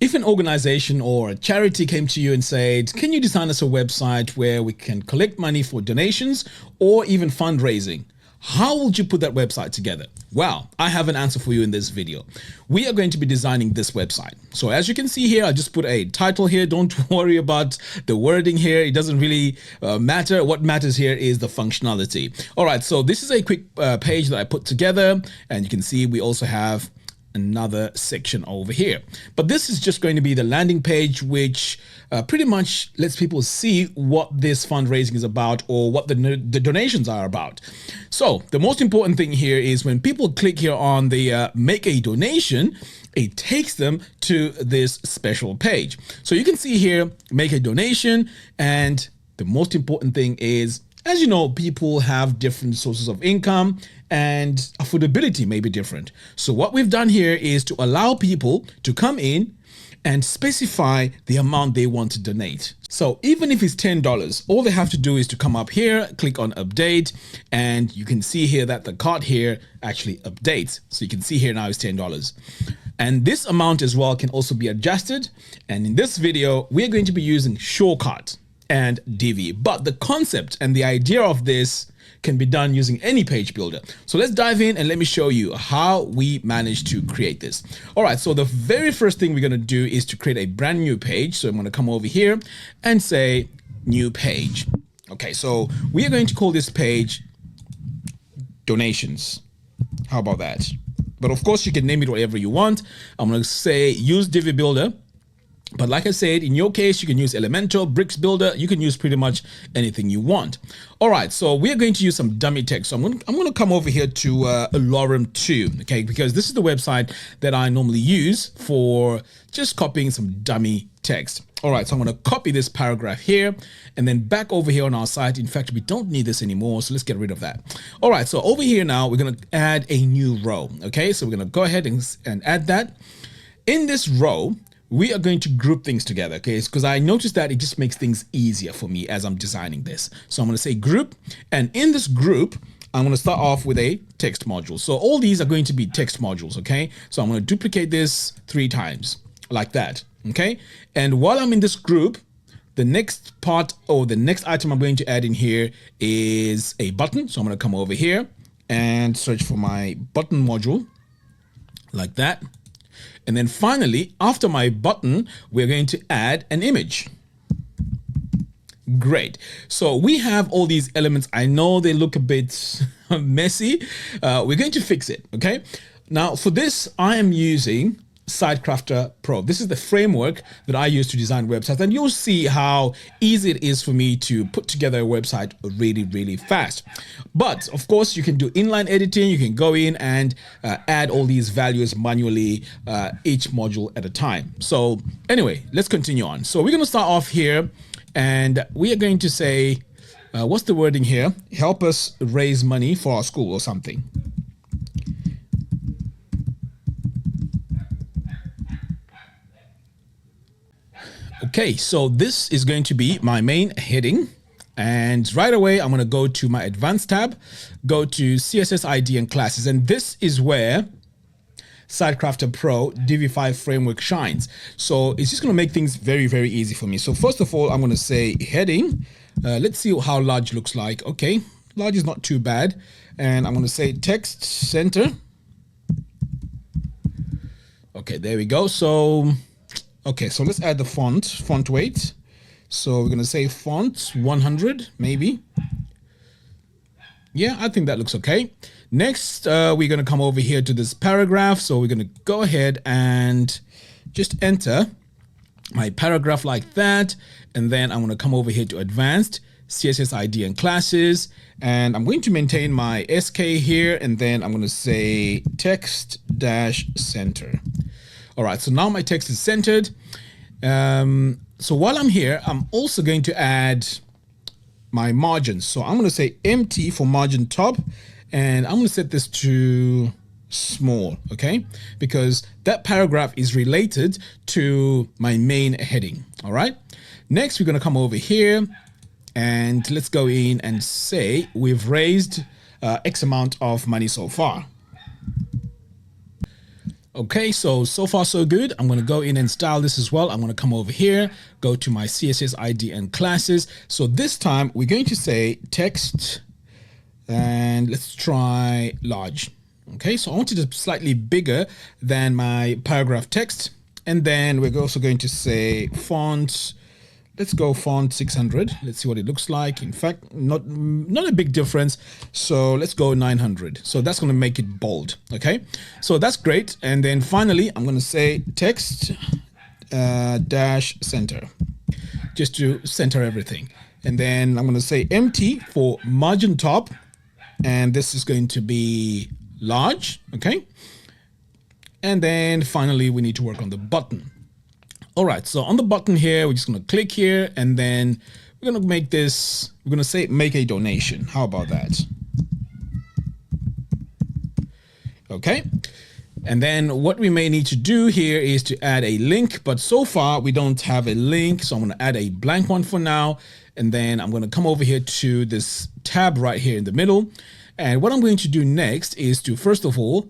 If an organization or a charity came to you and said, can you design us a website where we can collect money for donations or even fundraising? How would you put that website together? Well, I have an answer for you in this video. We are going to be designing this website. So as you can see here, I just put a title here. Don't worry about the wording here. It doesn't really matter. What matters here is the functionality. All right, so this is a quick page that I put together, and you can see we also have another section over here, but this is just going to be the landing page, which pretty much lets people see what this fundraising is about or what the donations are about. So the most important thing here is when people click here on the make a donation, it takes them to this special page. So you can see here, make a donation, and the most important thing is, as you know, people have different sources of income and affordability may be different. So what we've done here is to allow people to come in and specify the amount they want to donate. So even if it's $10, all they have to do is to come up here, click on update, and you can see here that the cart here actually updates. So you can see here now it's $10. And this amount as well can also be adjusted. And in this video, we're going to be using SureCart and Divi, but the concept and the idea of this can be done using any page builder. So let's dive in and let me show you how we managed to create this. All right, so the very first thing we're going to do is to create a brand new page. So I'm going to come over here and say new page. Okay, so we are going to call this page donations. How about that? But of course you can name it whatever you want. I'm going to say use Divi Builder. But like I said, in your case, you can use Elementor, Bricks Builder. You can use pretty much anything you want. All right, so we're going to use some dummy text. So I'm going to come over here to Lorem 2, okay, because this is the website that I normally use for just copying some dummy text. All right, so I'm going to copy this paragraph here and then back over here on our site. In fact, we don't need this anymore, so let's get rid of that. All right, so over here now, we're going to add a new row, okay? So we're going to go ahead and add that. In this row, we are going to group things together, okay? Because I noticed that it just makes things easier for me as I'm designing this. So I'm going to say group, and in this group, I'm going to start off with a text module. So all these are going to be text modules, okay? So I'm going to duplicate this 3 times like that, okay? And while I'm in this group, the next part or the next item I'm going to add in here is a button. So I'm going to come over here and search for my button module like that. And then finally, after my button, we're going to add an image. Great. So we have all these elements. I know they look a bit messy. We're going to fix it, okay? Now for this, I am using SiteKrafter Pro. This is the framework that I use to design websites, and you'll see how easy it is for me to put together a website really, really fast. But of course, you can do inline editing. You can go in and add all these values manually, each module at a time. So anyway, let's continue on. So we're going to start off here, and we are going to say, what's the wording here? Help us raise money for our school or something. Okay, so this is going to be my main heading, and right away I'm going to go to my advanced tab, go to CSS ID and classes, and this is where SiteKrafter Pro Divi5 framework shines. So it's just going to make things very, very easy for me. So first of all, I'm going to say heading. Let's see how large looks like. Okay, large is not too bad, and I'm going to say text center. Okay, there we go. So okay, so let's add the font weight. So we're going to say font 100, maybe. Yeah, I think that looks okay. Next, we're going to come over here to this paragraph. So we're going to go ahead and just enter my paragraph like that. And then I'm going to come over here to advanced, CSS ID and classes. And I'm going to maintain my SK here. And then I'm going to say text dash center. All right, so now my text is centered. So while I'm here, I'm also going to add my margins. So I'm going to say empty for margin top, and I'm going to set this to small, okay? Because that paragraph is related to my main heading, all right? Next, we're going to come over here and let's go in and say we've raised X amount of money so far. Okay, so far so good. I'm going to go in and style this as well. I'm going to come over here, go to my CSS ID and classes. So this time we're going to say text and let's try large. Okay, so I want it slightly bigger than my paragraph text. And then we're also going to say font. Let's go font 600. Let's see what it looks like. In fact, not a big difference. So let's go 900. So that's going to make it bold. Okay, so that's great. And then finally, I'm going to say text dash center, just to center everything. And then I'm going to say empty for margin top. And this is going to be large. Okay. And then finally, we need to work on the button. All right, so on the button here, we're just going to click here and then we're going to make this, we're going to say make a donation. How about that? Okay. And then what we may need to do here is to add a link, but so far we don't have a link. So I'm going to add a blank one for now. And then I'm going to come over here to this tab right here in the middle. And what I'm going to do next is to, first of all,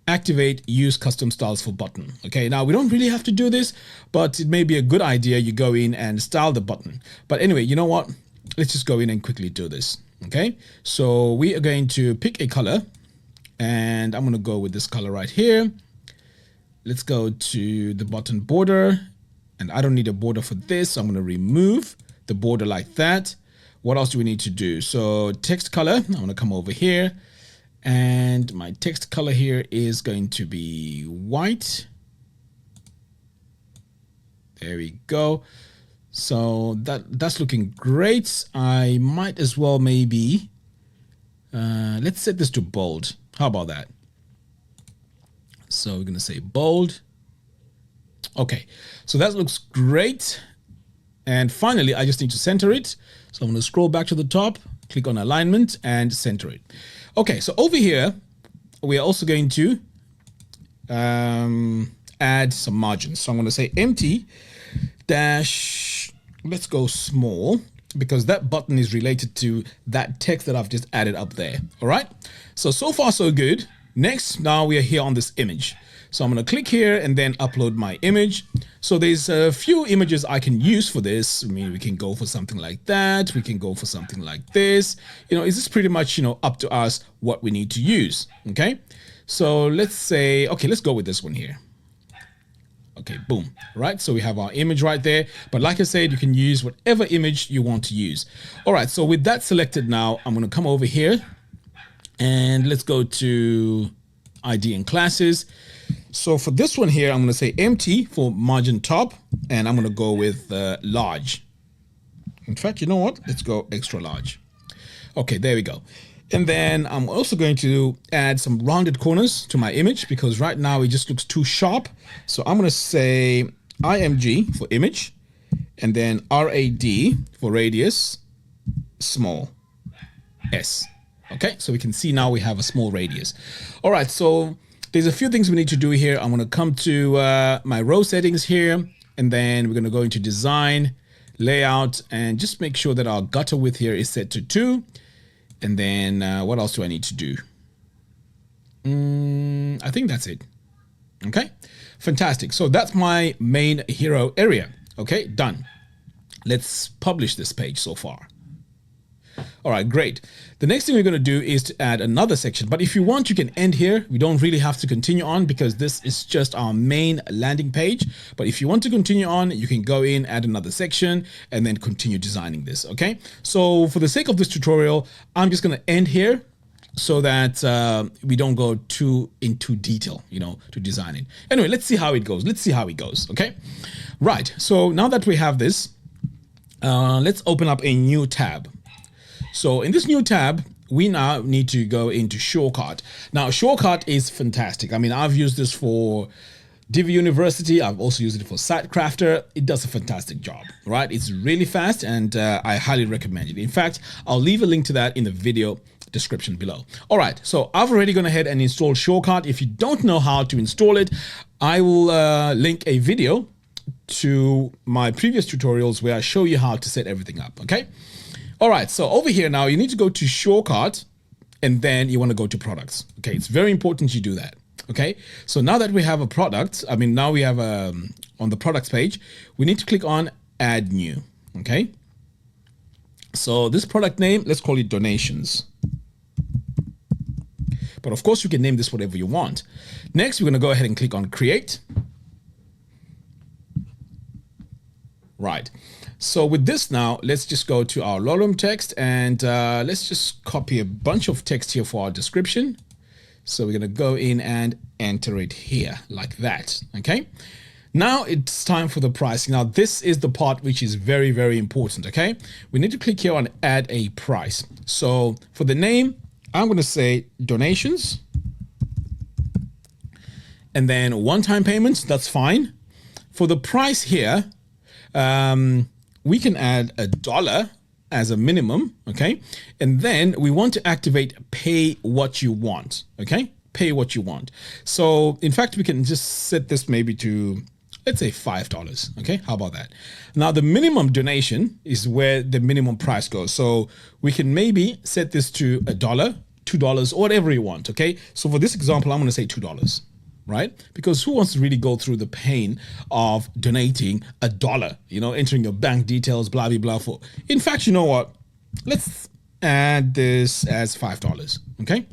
activate use custom styles for button. Okay, now we don't really have to do this, but it may be a good idea you go in and style the button. But anyway, you know what? Let's just go in and quickly do this. Okay, so we are going to pick a color and I'm going to go with this color right here. Let's go to the button border and I don't need a border for this. So I'm going to remove the border like that. What else do we need to do? So text color, I'm going to come over here. And my text color here is going to be white. There we go. So that's looking great. I might as well maybe, let's set this to bold. How about that? So we're going to say bold. Okay, so that looks great. And finally, I just need to center it. So I'm going to scroll back to the top, click on alignment and center it. Okay, so over here, we are also going to add some margins. So I'm going to say empty dash, let's go small, because that button is related to that text that I've just added up there. All right, so far so good. Next, now we are here on this image. So I'm going to click here and then upload my image. So there's a few images I can use for this. I mean, we can go for something like that. We can go for something like this. You know, is this pretty much, you know, up to us what we need to use. Okay. So let's say, okay, let's go with this one here. Okay, boom. Right. So we have our image right there. But like I said, you can use whatever image you want to use. All right. So with that selected now, I'm going to come over here and let's go to ID and classes. So for this one here, I'm going to say empty for margin top, and I'm going to go with large. In fact, you know what? Let's go extra large. Okay, there we go. And then I'm also going to add some rounded corners to my image because right now it just looks too sharp. So I'm going to say IMG for image, and then RAD for radius, small, S. Okay, so we can see now we have a small radius. All right, so there's a few things we need to do here. I'm going to come to my row settings here, and then we're going to go into design, layout, and just make sure that our gutter width here is set to 2. And then what else do I need to do? I think that's it. Okay, fantastic. So that's my main hero area. Okay, done. Let's publish this page so far. All right, great. The next thing we're going to do is to add another section. But if you want, you can end here. We don't really have to continue on because this is just our main landing page. But if you want to continue on, you can go in, add another section, and then continue designing this. Okay. So for the sake of this tutorial, I'm just going to end here so that we don't go into detail, you know, to design it. Anyway, let's see how it goes. Let's see how it goes. Okay. Right. So now that we have this, let's open up a new tab. So in this new tab, we now need to go into SureCart. Now, SureCart is fantastic. I mean, I've used this for Divi University. I've also used it for SiteKrafter. It does a fantastic job, right? It's really fast and I highly recommend it. In fact, I'll leave a link to that in the video description below. All right, so I've already gone ahead and installed SureCart. If you don't know how to install it, I will link a video to my previous tutorials where I show you how to set everything up, okay? All right, so over here now, you need to go to SureCart and then you want to go to products. Okay, it's very important you do that. Okay, so now that we have a product, now we have on the products page, we need to click on add new. Okay, so this product name, let's call it donations. But of course you can name this whatever you want. Next, we're going to go ahead and click on create. Right. So with this now, let's just go to our Lolum text and let's just copy a bunch of text here for our description. So we're going to go in and enter it here like that. Okay. Now it's time for the pricing. Now this is the part which is very, very important. Okay. We need to click here on add a price. So for the name, I'm going to say donations and then one-time payments. That's fine. For the price here, we can add $1 as a minimum, okay? And then we want to activate pay what you want, okay? Pay what you want. So in fact, we can just set this maybe to, let's say $5, okay? How about that? Now the minimum donation is where the minimum price goes. So we can maybe set this to $1, $2, or whatever you want, okay? So for this example, I'm gonna say $2. Right? Because who wants to really go through the pain of donating $1, entering your bank details, blah, blah, blah. For, in fact, you know what? Let's add this as $5. Okay.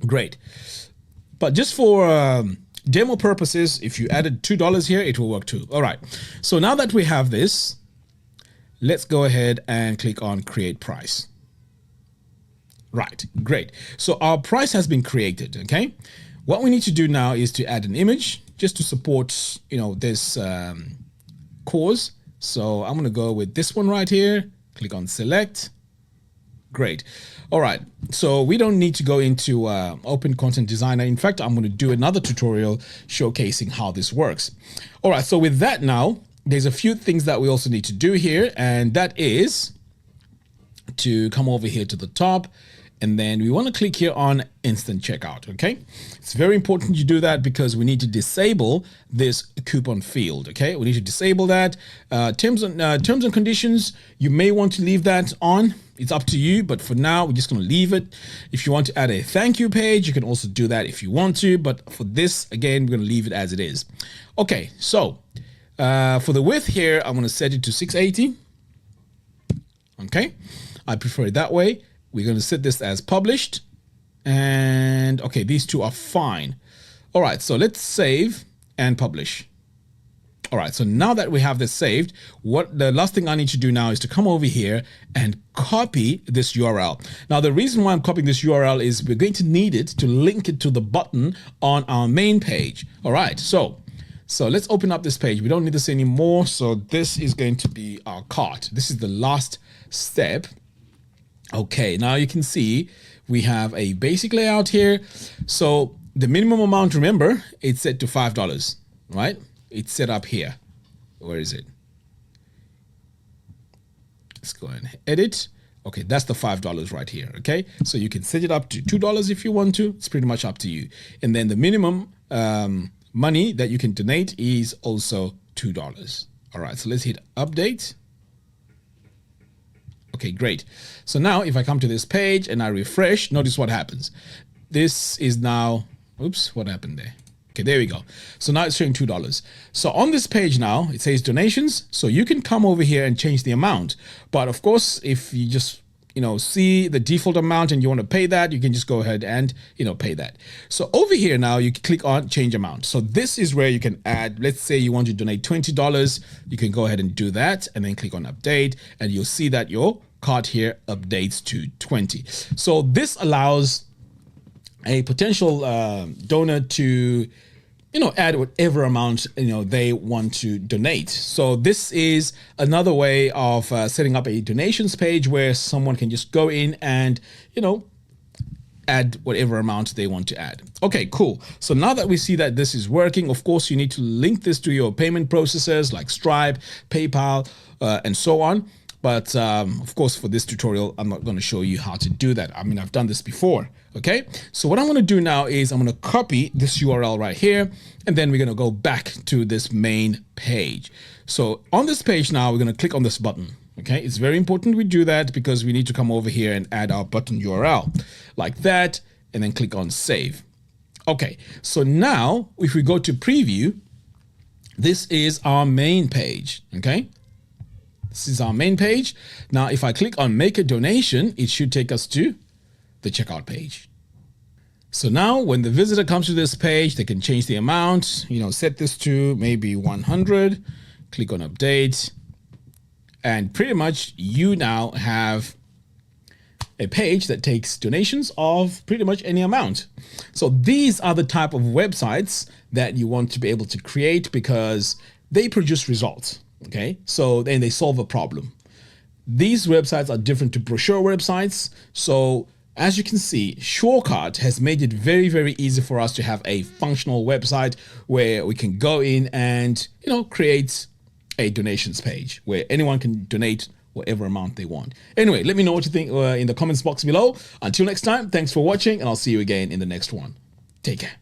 Great. But just for demo purposes, if you added $2 here, it will work too. All right. So now that we have this, let's go ahead and click on create price. Right. Great. So our price has been created. Okay. What we need to do now is to add an image just to support, this cause. So I'm going to go with this one right here. Click on select. Great. All right. So we don't need to go into Open Content Designer. In fact, I'm going to do another tutorial showcasing how this works. All right. So with that now, there's a few things that we also need to do here. And that is to come over here to the top. And then we want to click here on instant checkout. Okay. It's very important you do that because we need to disable this coupon field. Okay. We need to disable that. Terms and conditions, you may want to leave that on. It's up to you. But for now, we're just going to leave it. If you want to add a thank you page, you can also do that if you want to. But for this, again, we're going to leave it as it is. Okay. So for the width here, I'm going to set it to 680. Okay. I prefer it that way. We're going to set this as published and okay, these two are fine. All right, so let's save and publish. All right, so now that we have this saved, what the last thing I need to do now is to come over here and copy this URL. Now, the reason why I'm copying this URL is we're going to need it to link it to the button on our main page. All right, so let's open up this page. We don't need this anymore. So this is going to be our cart. This is the last step. Okay, now you can see we have a basic layout here. So the minimum amount, remember, it's set to $5, right? It's set up here. Where is it? Let's go and edit. Okay, that's the $5 right here. Okay, so you can set it up to $2 if you want to. It's pretty much up to you. And then the minimum money that you can donate is also $2. All right, so let's hit update. Okay, great. So now if I come to this page and I refresh, notice what happens. This is now, oops, what happened there? Okay, there we go. So now it's showing $2. So on this page now, it says donations. So you can come over here and change the amount. But of course, if you just, see the default amount and you want to pay that, you can just go ahead and, pay that. So over here now, you can click on change amount. So this is where you can add, let's say you want to donate $20. You can go ahead and do that and then click on update and you'll see that your cart here updates to 20. So this allows a potential donor to, add whatever amount, they want to donate. So this is another way of setting up a donations page where someone can just go in and, add whatever amount they want to add. Okay, cool. So now that we see that this is working, of course, you need to link this to your payment processors like Stripe, PayPal, and so on. But of course, for this tutorial, I'm not going to show you how to do that. I've done this before. Okay, so what I'm going to do now is I'm going to copy this URL right here, and then we're going to go back to this main page. So on this page now, we're going to click on this button. Okay, it's very important we do that because we need to come over here and add our button URL like that, and then click on save. Okay, so now if we go to preview, this is our main page, okay? This is our main page. Now, if I click on make a donation, it should take us to the checkout page. So now when the visitor comes to this page, they can change the amount, set this to maybe 100, click on update, and pretty much you now have a page that takes donations of pretty much any amount. So these are the type of websites that you want to be able to create because they produce results. Okay, so then they solve a problem. These websites are different to brochure websites. So as you can see, SureCart has made it very, very easy for us to have a functional website where we can go in and, create a donations page where anyone can donate whatever amount they want. Anyway, let me know what you think in the comments box below. Until next time, thanks for watching, and I'll see you again in the next one. Take care.